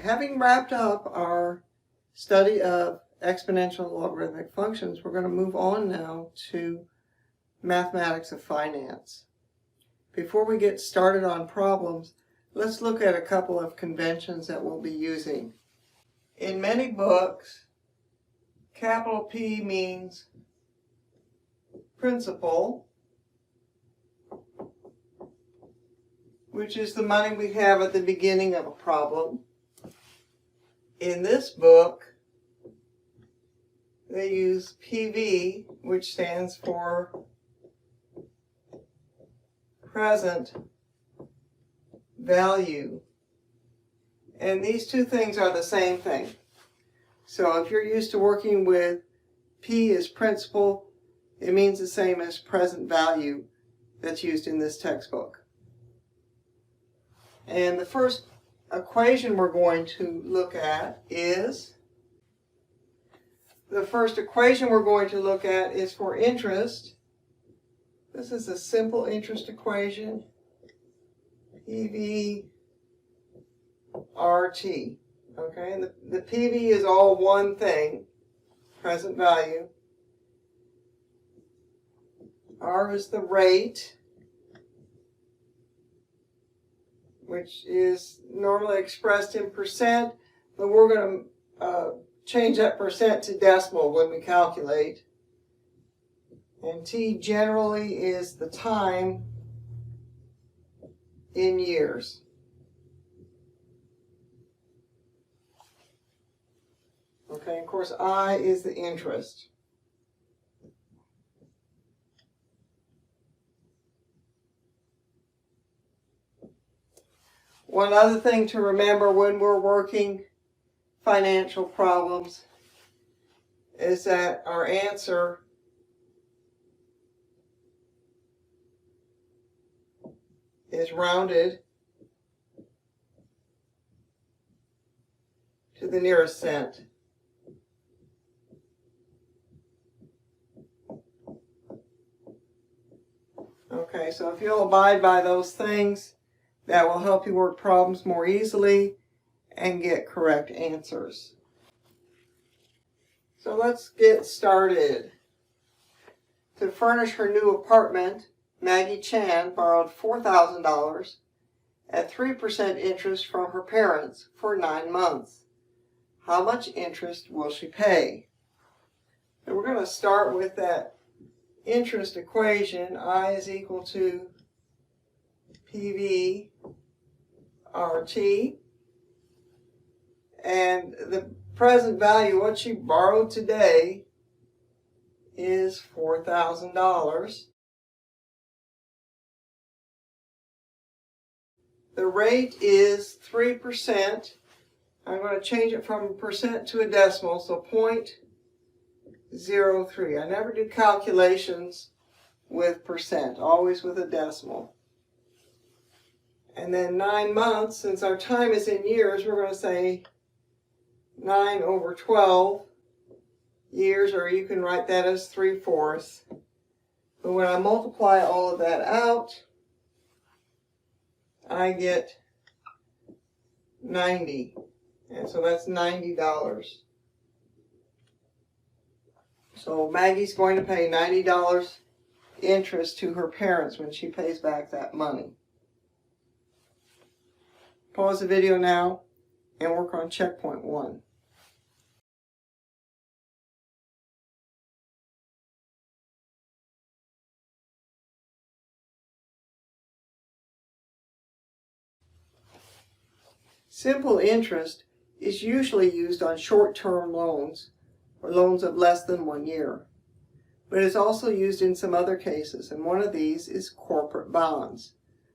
having wrapped up our study of exponential and logarithmic functions, we're going to move on now to mathematics of finance. Before we get started on problems, let's look at a couple of conventions that we'll be using. In many books, capital P means principal, which is the money we have at the beginning of a problem. In this book, they use PV, which stands for present value. And these two things are the same thing. So if you're used to working with P as principal, it means the same as present value that's used in this textbook. And the first equation we're going to look at is, for interest. This is a simple interest equation, PV RT. Okay, and the PV is all one thing, present value. R is the rate, which is normally expressed in percent, but we're going to change that percent to decimal when we calculate. And T generally is the time in years. Okay, of course, I is the interest. One other thing to remember when we're working financial problems is that our answer is rounded to the nearest cent. Okay, so if you'll abide by those things, that will help you work problems more easily and get correct answers. So let's get started. To furnish her new apartment, Maggie Chan borrowed $4,000 at 3% interest from her parents for 9 months. How much interest will she pay? So we're going to start with that interest equation. I is equal to PV RT, and the present value, what she borrowed today, is $4,000. The rate is 3%. I'm going to change it from a percent to a decimal, so 0.03. I never do calculations with percent, always with a decimal. And then 9 months, since our time is in years, we're going to say 9 over 12 years, or you can write that as 3/4. But when I multiply all of that out, I get 90. And so that's $90. So Maggie's going to pay $90 interest to her parents when she pays back that money. Pause the video now and work on checkpoint 1. Simple interest is usually used on short-term loans or loans of less than 1 year, but it's also used in some other cases, and one of these is corporate bonds.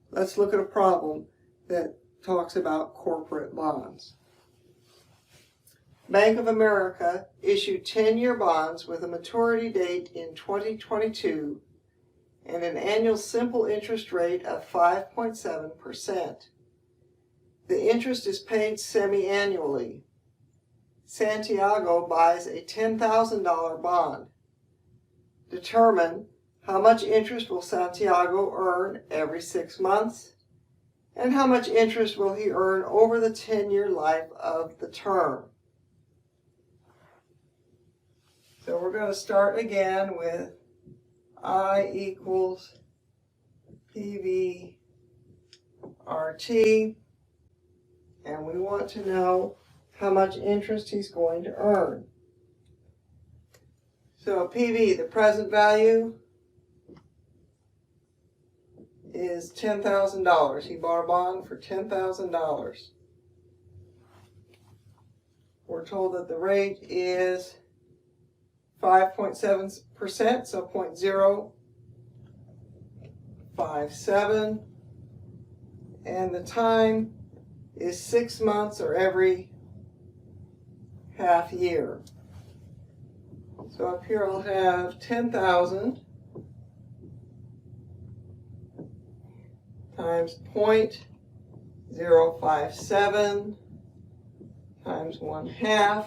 Let's look at a problem that talks about corporate bonds. Bank of America issued 10-year bonds with a maturity date in 2022 and an annual simple interest rate of 5.7%. The interest is paid semi-annually. Santiago buys a $10,000 bond. Determine how much interest will Santiago earn every 6 months And how much interest will he earn over the 10-year life of the term? So we're going to start again with I equals PV RT, and we want to know how much interest he's going to earn. So PV, the present value, is $10,000. He bought a bond for $10,000. We're told that the rate is 5.7%, so 0.057, and the time is 6 months or every half year. So up here I'll have 10,000 times 0.057 times 1/2,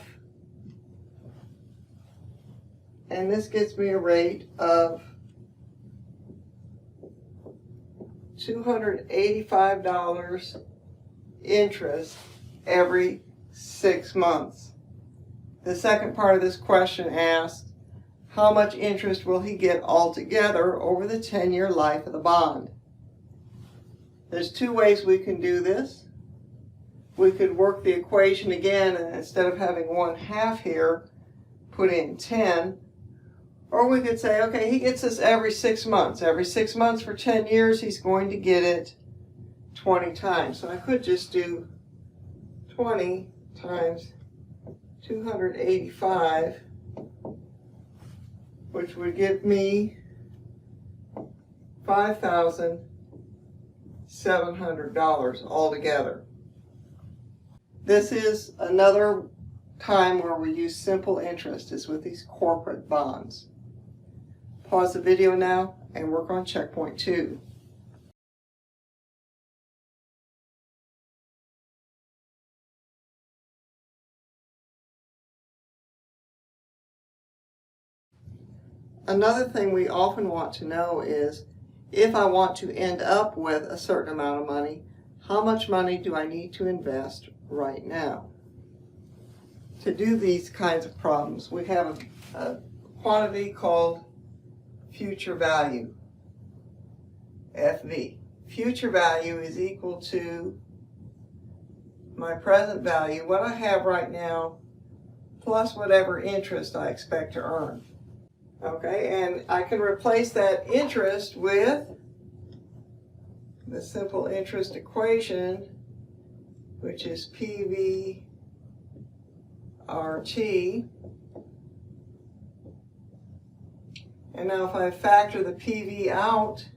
and this gets me a rate of $285 interest every 6 months. The second part of this question asks, how much interest will he get altogether over the 10-year life of the bond? There's two ways we can do this. We could work the equation again, and instead of having 1/2 here, put in 10. Or we could say, okay, he gets this every 6 months. Every 6 months for 10 years, he's going to get it 20 times. So I could just do 20 times 285, which would give me $5,700 altogether. This is another time where we use simple interest, is with these corporate bonds. Pause the video now and work on checkpoint 2. Another thing we often want to know is, if I want to end up with a certain amount of money, how much money do I need to invest right now? To do these kinds of problems, we have a quantity called future value, FV. Future value is equal to my present value, what I have right now, plus whatever interest I expect to earn. Okay, and I can replace that interest with the simple interest equation, which is PV RT. And now if I factor the PV out,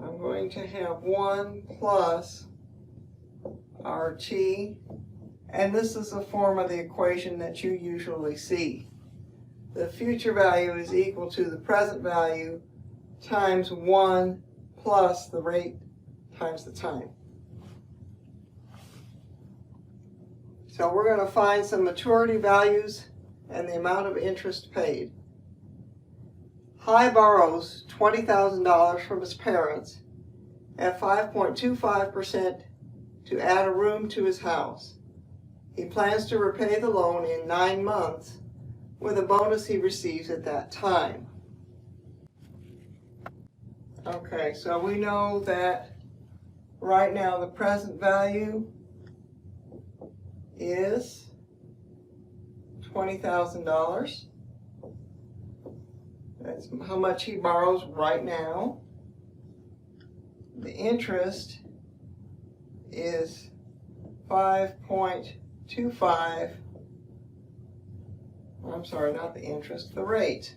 I'm going to have 1 plus RT, and this is the form of the equation that you usually see. The future value is equal to the present value times 1 plus the rate times the time. So we're going to find some maturity values and the amount of interest paid. High borrows $20,000 from his parents at 5.25% to add a room to his house. He plans to repay the loan in 9 months with a bonus he receives at that time. Okay, so we know that right now the present value is $20,000. That's how much he borrows right now. The interest is 5.25. I'm sorry, not the interest, the rate.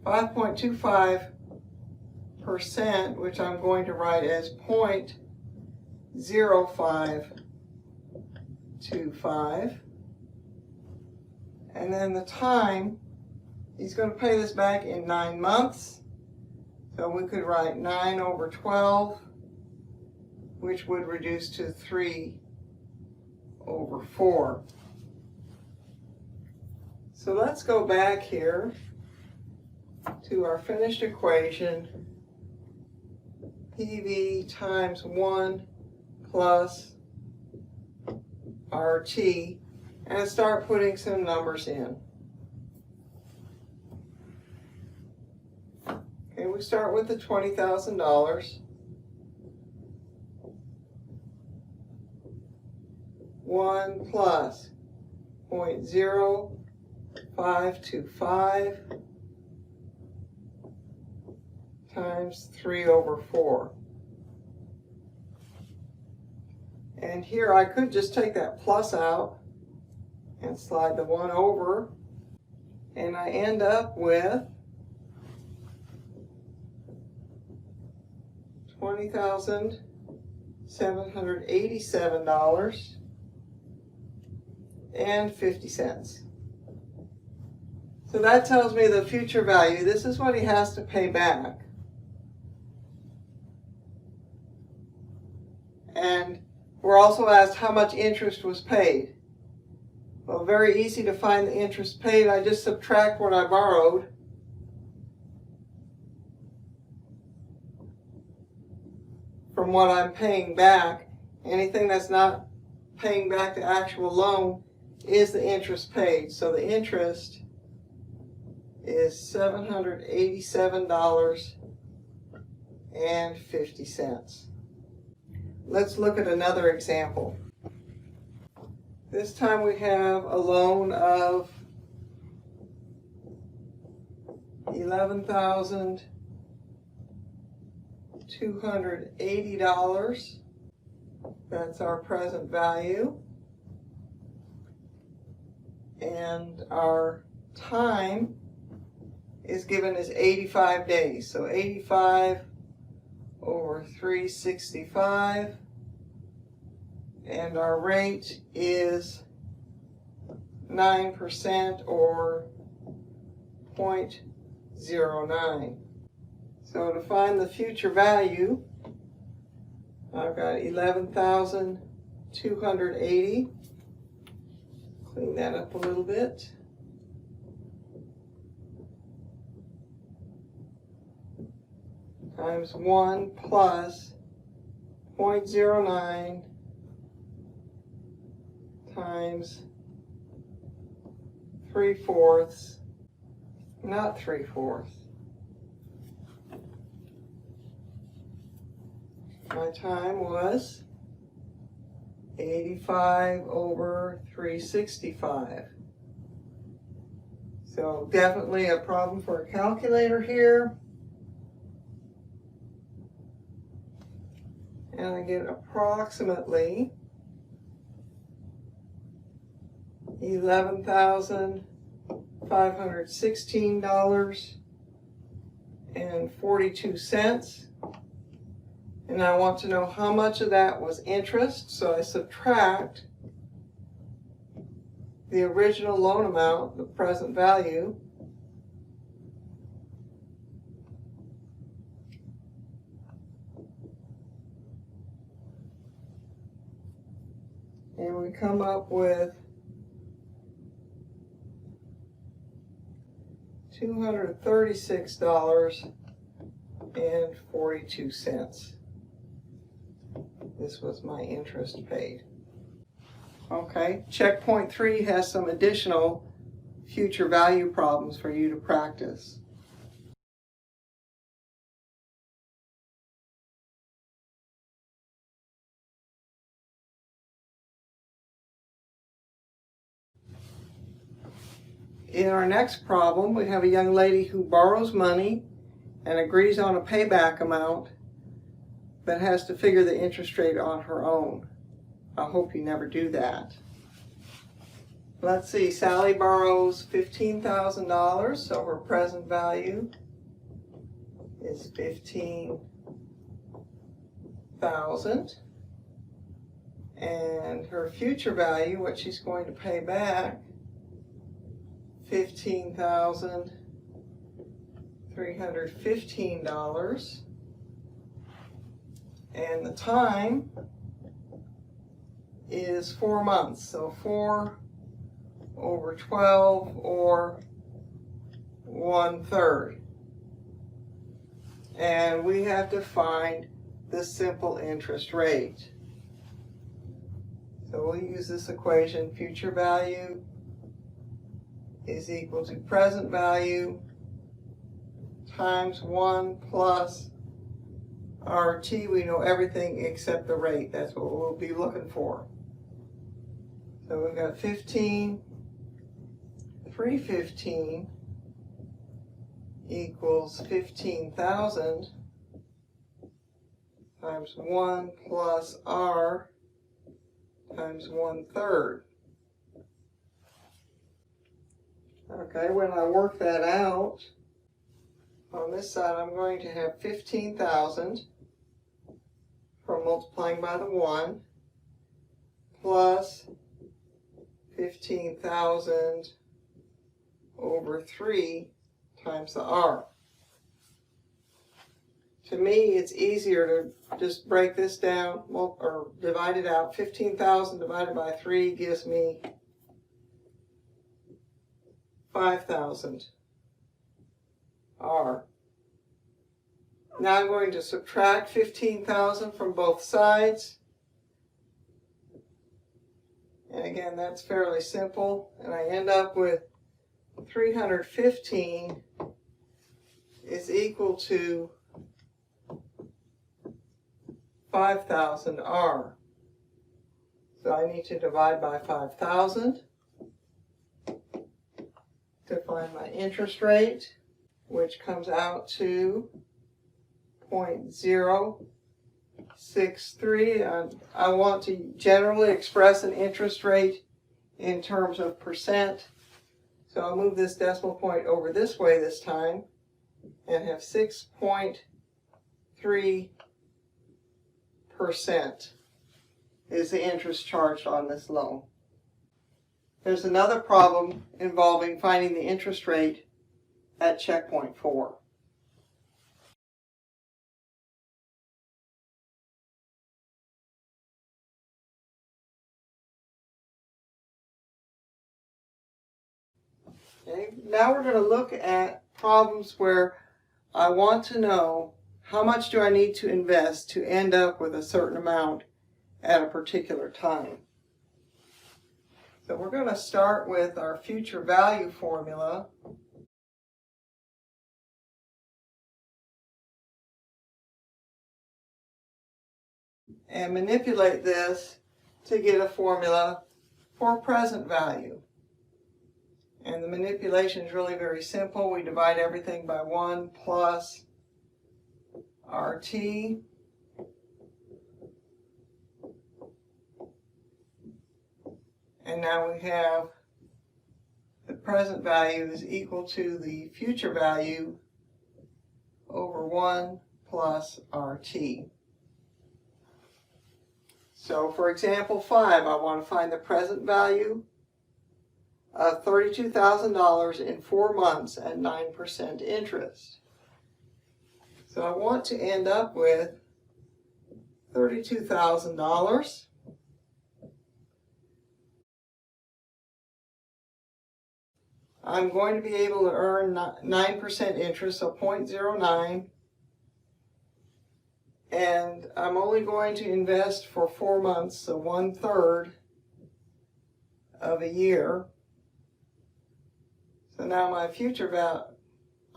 5.25%, which I'm going to write as 0.0525. And then the time, he's going to pay this back in 9 months. So we could write 9 over 12, which would reduce to 3 over 4. So let's go back here to our finished equation, PV times 1 plus RT, and start putting some numbers in. Okay, we start with the $20,000. 1 plus 0.0525 times 3 over 4. And here I could just take that plus out and slide the 1 over, and I end up with $20,787.50. So that tells me the future value. This is what he has to pay back. And we're also asked how much interest was paid. Well, very easy to find the interest paid. I just subtract what I borrowed. From what I'm paying back. Anything that's not paying back the actual loan is the interest paid. So the interest is $787.50. Let's look at another example. This time we have a loan of $11,280. That's our present value. And our time is given as 85 days. So 85 over 365. And our rate is 9% or 0.09. So to find the future value, I've got 11,280. Clean that up a little bit. Times 1 plus 0.09 times 3/4, not 3/4. My time was 85 over 365. So definitely a problem for a calculator here. And I get approximately $11,516.42. And I want to know how much of that was interest, so I subtract the original loan amount, the present value, and we come up with $236.42. This was my interest paid. Okay, checkpoint 3 has some additional future value problems for you to practice. In our next problem, we have a young lady who borrows money and agrees on a payback amount, but has to figure the interest rate on her own. I hope you never do that. Let's see, Sally borrows $15,000, so her present value is $15,000. And her future value, what she's going to pay back, $15,315. And the time is 4 months, so 4 over 12 or 1/3. and we have to find the simple interest rate. So we'll use this equation. Future value is equal to present value times 1 plus RT. We know everything except the rate. That's what we'll be looking for. So we've got 15, 315 equals 15,000 times 1 plus R times 1/3. Okay, when I work that out, on this side I'm going to have 15,000 from multiplying by the 1 plus 15,000 over 3 times the R. To me, it's easier to just break this down or divide it out. 15,000 divided by 3 gives me 5,000 R. Now I'm going to subtract 15,000 from both sides. And again, that's fairly simple. And I end up with 315 is equal to 5,000 R. So I need to divide by 5,000 to find my interest rate, which comes out to 0.063. I want to generally express an interest rate in terms of percent. So I'll move this decimal point over this way this time and have 6.3% is the interest charged on this loan. There's another problem involving finding the interest rate at checkpoint 4. Okay, now we're going to look at problems where I want to know how much do I need to invest to end up with a certain amount at a particular time. So we're going to start with our future value formula. And manipulate this to get a formula for present value. And the manipulation is really very simple. We divide everything by 1 plus RT. And now we have the present value is equal to the future value over 1 plus RT. So for example 5, I want to find the present value of $32,000 in 4 months at 9% interest. So I want to end up with $32,000. I'm going to be able to earn 9% interest, so 0.09. And I'm only going to invest for 4 months, so 1/3 of a year. So now my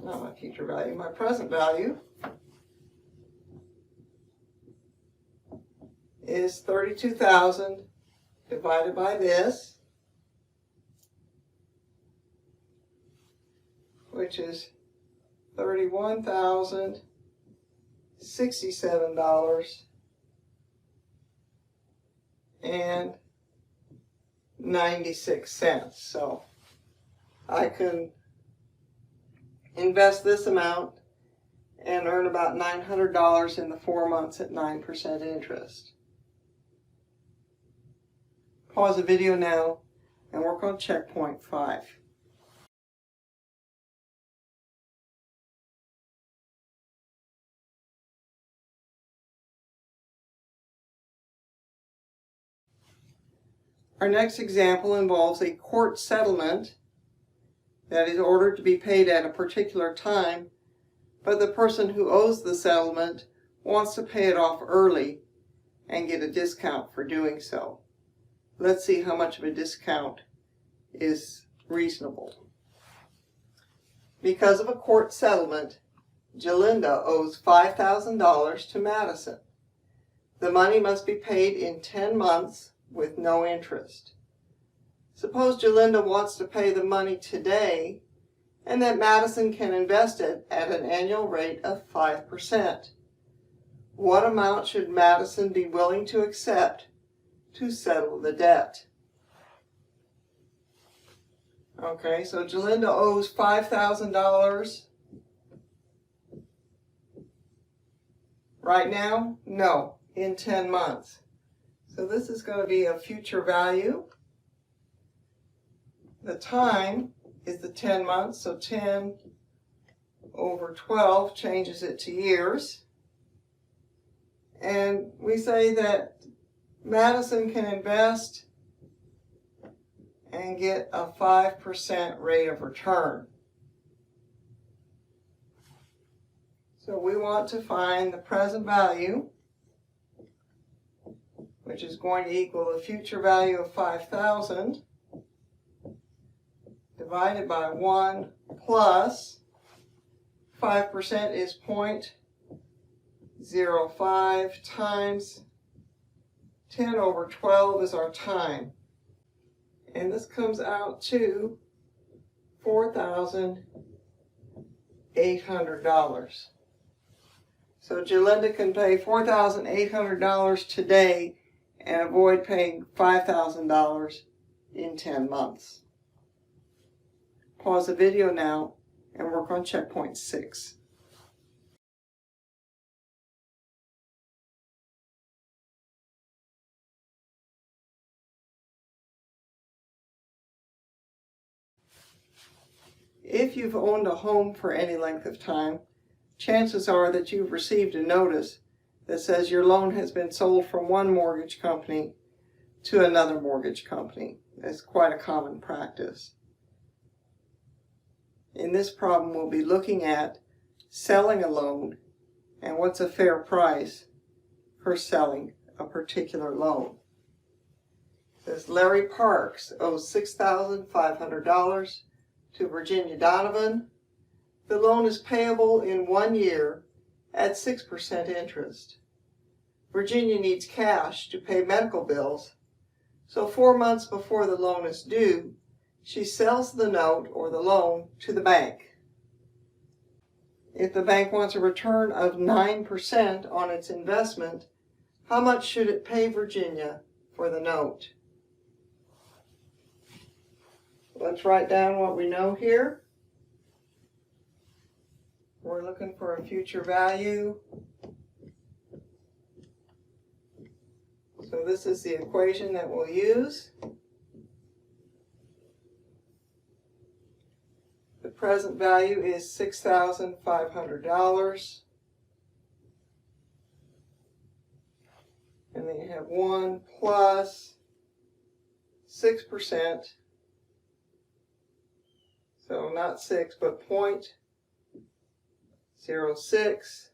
my present value is 32,000 divided by this, which is $31,067.96. So I can invest this amount and earn about $900 in the 4 months at 9% interest. Pause the video now and work on checkpoint 5. Our next example involves a court settlement that is ordered to be paid at a particular time, but the person who owes the settlement wants to pay it off early and get a discount for doing so. Let's see how much of a discount is reasonable. Because of a court settlement, Jalinda owes $5,000 to Madison. The money must be paid in 10 months with no interest. Suppose Jalinda wants to pay the money today and that Madison can invest it at an annual rate of 5%. What amount should Madison be willing to accept to settle the debt? Okay, so Jalinda owes $5,000. Right now? No, in 10 months. So this is going to be a future value. The time is the 10 months, so 10 over 12 changes it to years. And we say that Madison can invest and get a 5% rate of return. So we want to find the present value, which is going to equal the future value of 5,000 divided by 1 plus 5% is 0.05 times 10 over 12 is our time. And this comes out to $4,800. So Jalinda can pay $4,800 today and avoid paying $5,000 in 10 months. Pause the video now and work on checkpoint 6. If you've owned a home for any length of time, chances are that you've received a notice that says your loan has been sold from one mortgage company to another mortgage company. It's quite a common practice. In this problem, we'll be looking at selling a loan and what's a fair price for selling a particular loan. It says Larry Parks owes $6,500 to Virginia Donovan. The loan is payable in 1 year at 6% interest. Virginia needs cash to pay medical bills, so 4 months before the loan is due, she sells the note or the loan to the bank. If the bank wants a return of 9% on its investment, how much should it pay Virginia for the note? Let's write down what we know here. We're looking for a future value. So this is the equation that we'll use. The present value is $6,500. And then you have 1 plus 6%. So not 6, but 0.06.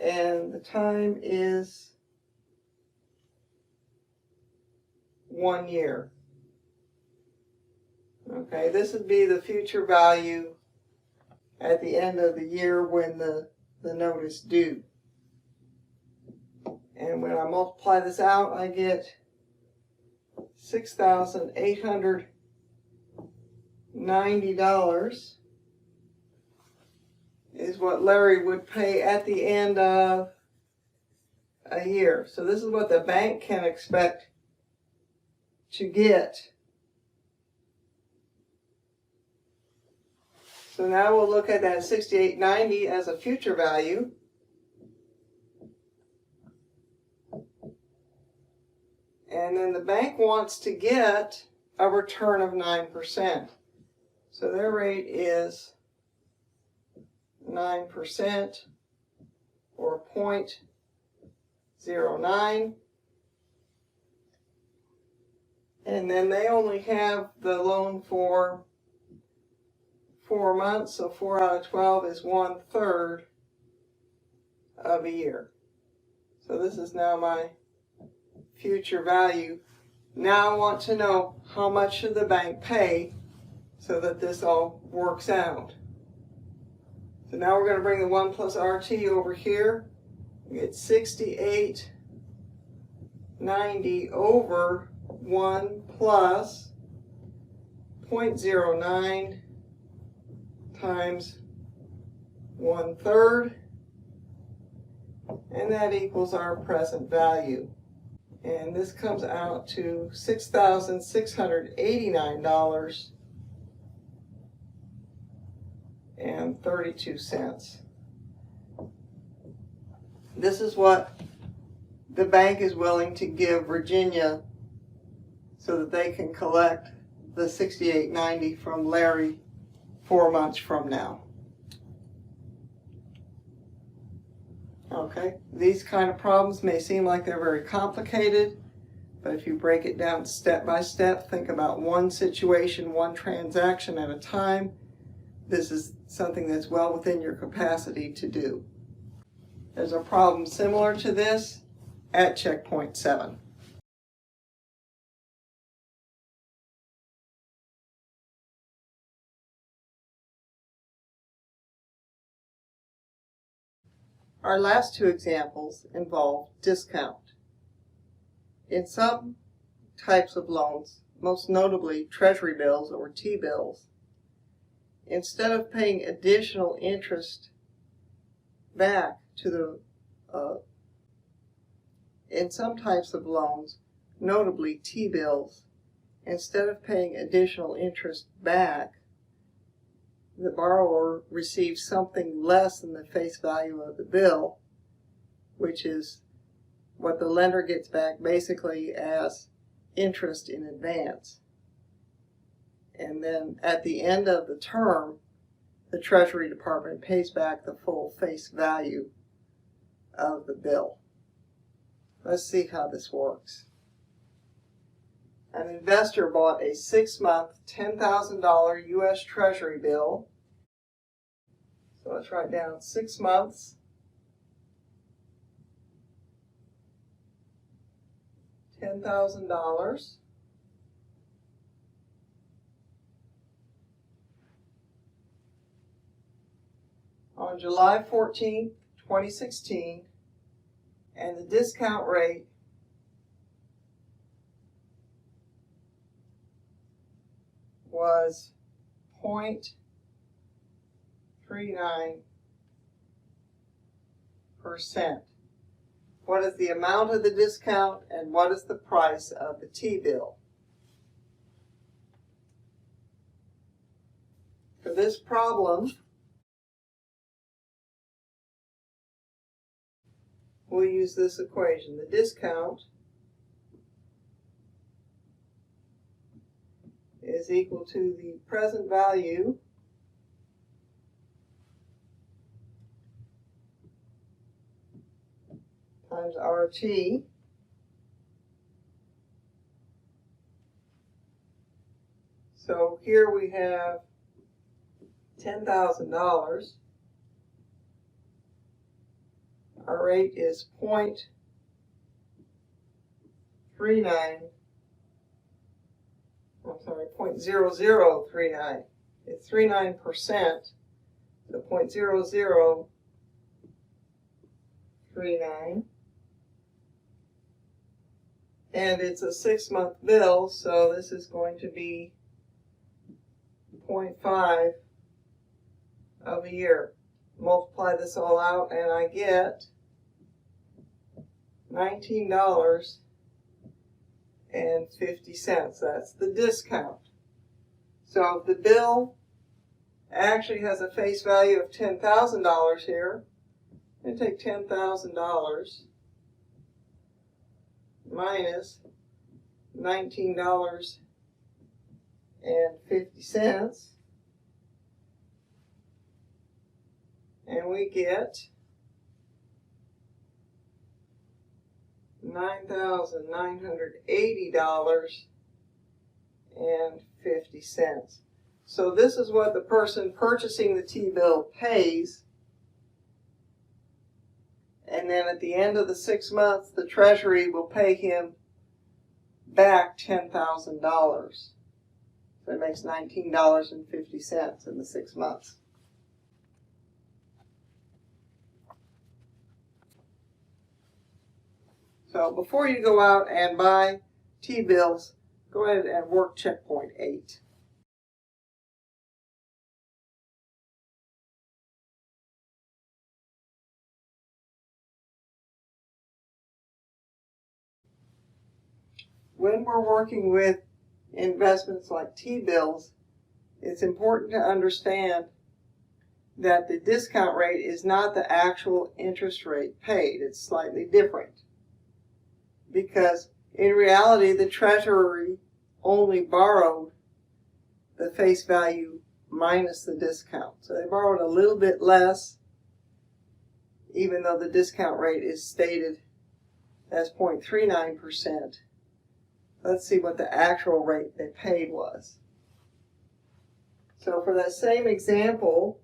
And the time is 1 year. Okay, this would be the future value at the end of the year when the note is due. And when I multiply this out, I get $6,890 is what Larry would pay at the end of a year. So this is what the bank can expect to get. So now we'll look at that $6,890 as a future value. And then the bank wants to get a return of 9%. So their rate is 9% or 0.09. And then they only have the loan for 4 months, so 4 out of 12 is 1/3 of a year. So this is now my future value. Now I want to know how much should the bank pay so that this all works out. So now we're going to bring the 1 plus RT over here. We get 68.90 over 1 plus 0.09 times 1/3, and that equals our present value. And this comes out to $6,689.32. This is what the bank is willing to give Virginia so that they can collect the $68.90 from Larry 4 months from now. Okay, these kind of problems may seem like they're very complicated, but if you break it down step by step, think about one situation, one transaction at a time, this is something that's well within your capacity to do. There's a problem similar to this at checkpoint 7. Our last two examples involve discount. In some types of loans, most notably Treasury bills or T-bills, instead of paying additional interest back to the, in some types of loans, notably T-bills, instead of paying additional interest back, the borrower receives something less than the face value of the bill, which is what the lender gets back basically as interest in advance. And then at the end of the term, the Treasury Department pays back the full face value of the bill. Let's see how this works. An investor bought a 6-month, $10,000 U.S. Treasury bill. So let's write down 6 months, $10,000. On July 14th, 2016, and the discount rate was 0.39%. What is the amount of the discount and what is the price of the T-bill? For this problem, we'll use this equation. The discount is equal to the present value times RT So here we have $10,000. Our rate is 0.0039. It's 39%, so 0.0039. And it's a 6-month bill, so this is going to be 0.5 of a year. Multiply this all out and I get $19.50. That's the discount. So if the bill actually has a face value of $10,000 here, I'm going to take $10,000 minus $19.50, and we get $9,980.50. So this is what the person purchasing the T-bill pays. And then at the end of the 6 months, the Treasury will pay him back $10,000. So it makes $19.50 in the 6 months. So before you go out and buy T-bills, go ahead and work checkpoint 8. When we're working with investments like T-bills, it's important to understand that the discount rate is not the actual interest rate paid. It's slightly different. Because in reality, the Treasury only borrowed the face value minus the discount. So they borrowed a little bit less, even though the discount rate is stated as 0.39%. Let's see what the actual rate they paid was. So for that same example,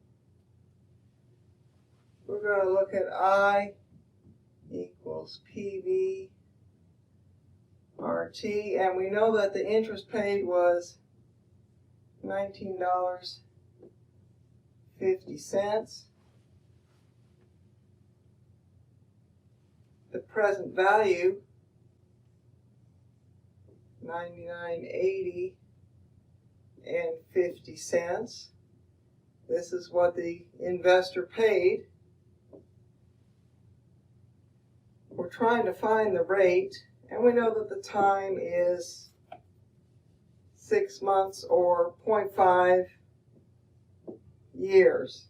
we're going to look at I equals PV RT, and we know that the interest paid was $19.50. The present value, $99.80 and 50 cents. This is what the investor paid. We're trying to find the rate, and we know that the time is 6 months or 0.5 years.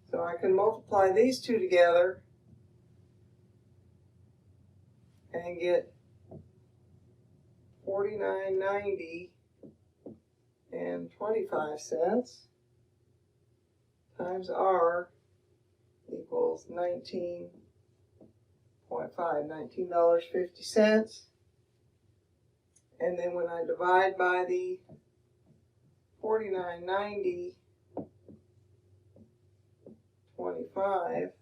So I can multiply these two together and get $49.90 and 25 cents times R equals $19.50. And then when I divide by the $49.90, 25,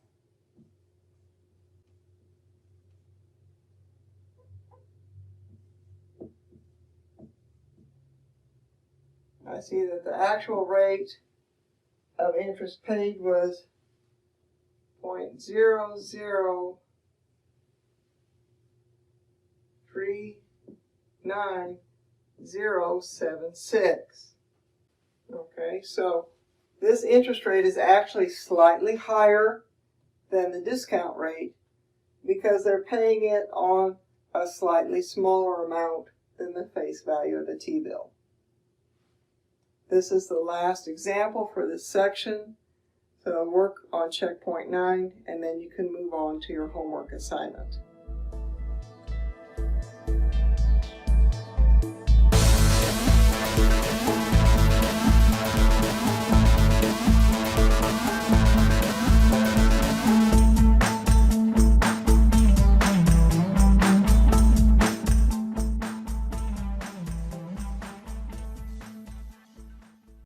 I see that the actual rate of interest paid was 0.0039076. Okay, so this interest rate is actually slightly higher than the discount rate because they're paying it on a slightly smaller amount than the face value of the T-bill. This is the last example for this section. So work on checkpoint 9, and then you can move on to your homework assignment.